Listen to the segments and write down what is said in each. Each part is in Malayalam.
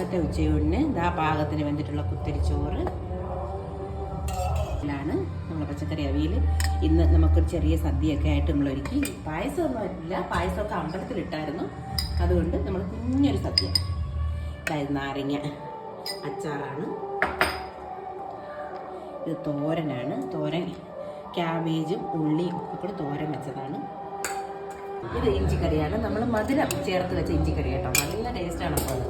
ഇന്നത്തെ ഉച്ചയൂണിന് ഇതാ പാകത്തിന് വെന്തിട്ടുള്ള കുത്തരിച്ചോറ് ാണ് നമ്മളെ പച്ചക്കറി അവിയൽ. ഇന്ന് നമുക്കൊരു ചെറിയ സദ്യയൊക്കെ ആയിട്ട് നമ്മൾ ഒരുക്കി. പായസമൊന്നും ഇല്ല, പായസമൊക്കെ അമ്പലത്തിലിട്ടായിരുന്നു. അതുകൊണ്ട് നമ്മൾ കുഞ്ഞൊരു സദ്യ. അതായത് നാരങ്ങ അച്ചാറാണ്, ഇത് തോരനാണ്. തോരൻ ക്യാബേജും ഉള്ളിയും ഒക്കെ തോരൻ വെച്ചതാണ്. ഇത് ഇഞ്ചിക്കറിയാണ്, നമ്മൾ മധുരം ചേർത്ത് വെച്ച ഇഞ്ചിക്കറി കേട്ടോ, നല്ല ടേസ്റ്റാണ്. അപ്പോൾ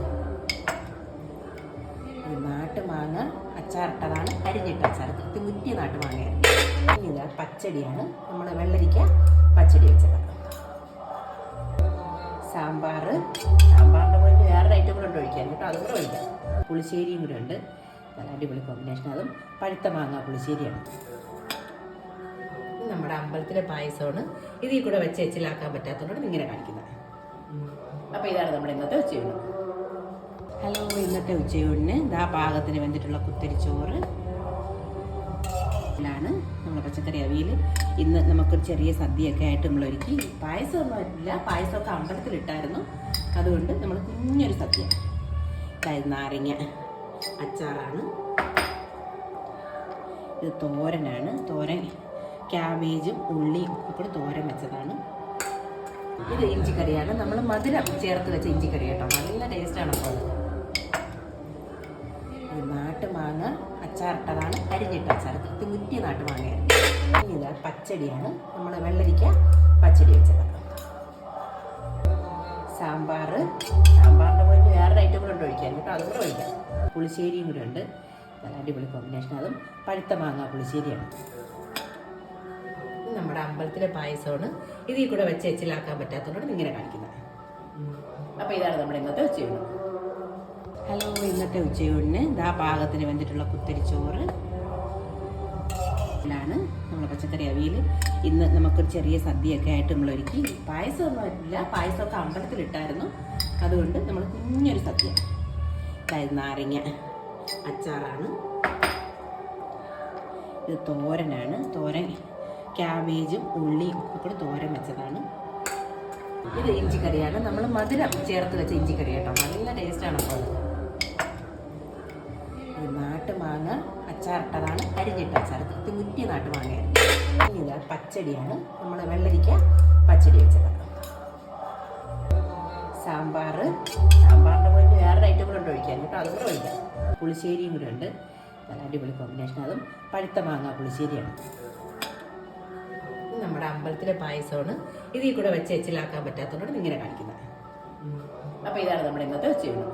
ഇത് നാട്ടുമാങ്ങ അച്ചാറിട്ടതാണ്, അരിഞ്ഞിട്ട അച്ചാർ, മുറ്റിയ നാട്ടുമാങ്ങയാണ്. ഇത് പച്ചടിയാണ്, നമ്മൾ വെള്ളരിക്ക പച്ചടി വെച്ചതാണ്. സാമ്പാറിൻ്റെ മുന്നിൽ വേറൊരു ഐറ്റം കൂടെ ഉണ്ട് ഒഴിക്കാൻ കേട്ടോ, അതും കൂടെ ഒഴിക്കാം. പുളിശ്ശേരിയും കൂടെ ഉണ്ട്, നല്ല അടിപൊളി കോമ്പിനേഷൻ. അതും പഴുത്ത മാങ്ങ പുളിശ്ശേരിയാണ്. നമ്മുടെ അമ്പലത്തിലെ പായസമാണ്. ഇതിൽ കൂടെ വെച്ച് എച്ചിലാക്കാൻ പറ്റാത്തതുകൊണ്ട് ഇങ്ങനെ കാണിക്കുന്നത്. അപ്പോൾ ഇതാണ് നമ്മുടെ ഇന്നത്തെ ഉച്ചയൂണ്. ഹലോ, ഇന്നത്തെ ഉച്ചയൂണിന് ഇതാ പാകത്തിന് വെന്തിട്ടുള്ള കുത്തരിച്ചോറ് ാണ് നമ്മളെ പച്ചക്കറി അവിയൽ. ഇന്ന് നമുക്കൊരു ചെറിയ സദ്യയൊക്കെ ആയിട്ട് നമ്മൾ ഒരുക്കി. പായസമൊന്നും ഇല്ല, പായസമൊക്കെ അമ്പലത്തിലിട്ടായിരുന്നു. അതുകൊണ്ട് നമ്മൾ കുഞ്ഞൊരു സദ്യ. അതായത് നാരങ്ങ അച്ചാറാണ്, ഇത് തോരനാണ്. തോരൻ ക്യാബേജും ഉള്ളിയും ഒക്കെ തോരൻ വെച്ചതാണ്. ഇത് ഇഞ്ചിക്കറിയാണ്, നമ്മൾ മധുരം ചേർത്ത് വെച്ച ഇഞ്ചിക്കറി കേട്ടോ, നല്ല ടേസ്റ്റാണ്. അപ്പോൾ ഇത് നാട്ടുമാങ്ങ അച്ചാറിട്ടതാണ്, അരിഞ്ഞിട്ട അച്ചാർ, മുറ്റിയ നാട്ടുമാങ്ങയാണ്. ഇത് പച്ചടിയാണ്, നമ്മൾ വെള്ളരിക്ക പച്ചടി വെച്ചതാണ്. സാമ്പാറിൻ്റെ മുന്നിൽ വേറൊരു ഐറ്റം കൂടെ ഉണ്ട് ഒഴിക്കാൻ കേട്ടോ, അതും കൂടെ ഒഴിക്കാം. പുളിശ്ശേരിയും കൂടെ ഉണ്ട്, നല്ല അടിപൊളി കോമ്പിനേഷൻ. അതും പഴുത്ത മാങ്ങ പുളിശ്ശേരിയാണ്. നമ്മുടെ അമ്പലത്തിലെ പായസമാണ്. ഇതിൽ കൂടെ വെച്ച് എച്ചിലാക്കാൻ പറ്റാത്തതുകൊണ്ട് ഇങ്ങനെ കാണിക്കുന്നത്. അപ്പോൾ ഇതാണ് നമ്മുടെ ഇന്നത്തെ ഉച്ചയൂണ്. ഹലോ, ഇന്നത്തെ ഉച്ചയൂണിന് ഇതാ പാകത്തിന് വെന്തിട്ടുള്ള കുത്തരിച്ചോറ് ാണ് നമ്മളെ പച്ചക്കറി അവിയൽ. ഇന്ന് നമുക്കൊരു ചെറിയ സദ്യയൊക്കെ ആയിട്ട് നമ്മൾ ഒരുക്കി. പായസമൊന്നും ഇല്ല, പായസമൊക്കെ അമ്പലത്തിലിട്ടായിരുന്നു. അതുകൊണ്ട് നമ്മൾ കുഞ്ഞൊരു സദ്യ. അതായത് നാരങ്ങ അച്ചാറാണ്, ഇത് തോരനാണ്. തോരൻ ക്യാബേജും ഉള്ളിയും ഒക്കെ തോരൻ വെച്ചതാണ്. ഇത് ഇഞ്ചിക്കറിയാണ്, നമ്മൾ മധുരം ചേർത്ത് വെച്ച ഇഞ്ചിക്കറി കേട്ടോ, നല്ല ടേസ്റ്റാണ്. അപ്പോൾ ഇത് നാട്ടുമാങ്ങ അച്ചാറിട്ടതാണ്, അരിഞ്ഞിട്ട അച്ചാർ, മുറ്റിയ നാട്ടുമാങ്ങയാണ്. ഇത് പച്ചടിയാണ്, നമ്മൾ വെള്ളരിക്ക പച്ചടി വെച്ചതാണ്. സാമ്പാറിൻ്റെ മുന്നിൽ വേറൊരു ഐറ്റം കൂടെ ഉണ്ട് ഒഴിക്കാൻ കേട്ടോ, അതും കൂടെ ഒഴിക്കാം. പുളിശ്ശേരിയും കൂടെ ഉണ്ട്, നല്ല അടിപൊളി കോമ്പിനേഷൻ. അതും പഴുത്ത മാങ്ങ പുളിശ്ശേരിയാണ്. നമ്മുടെ അമ്പലത്തിലെ പായസമാണ്. ഇതിൽ കൂടെ വെച്ച് എച്ചിലാക്കാൻ പറ്റാത്തതുകൊണ്ട് ഇങ്ങനെ കാണിക്കുന്നത്. അപ്പോൾ ഇതാണ് നമ്മുടെ ഇന്നത്തെ ഉച്ചയൂണ്.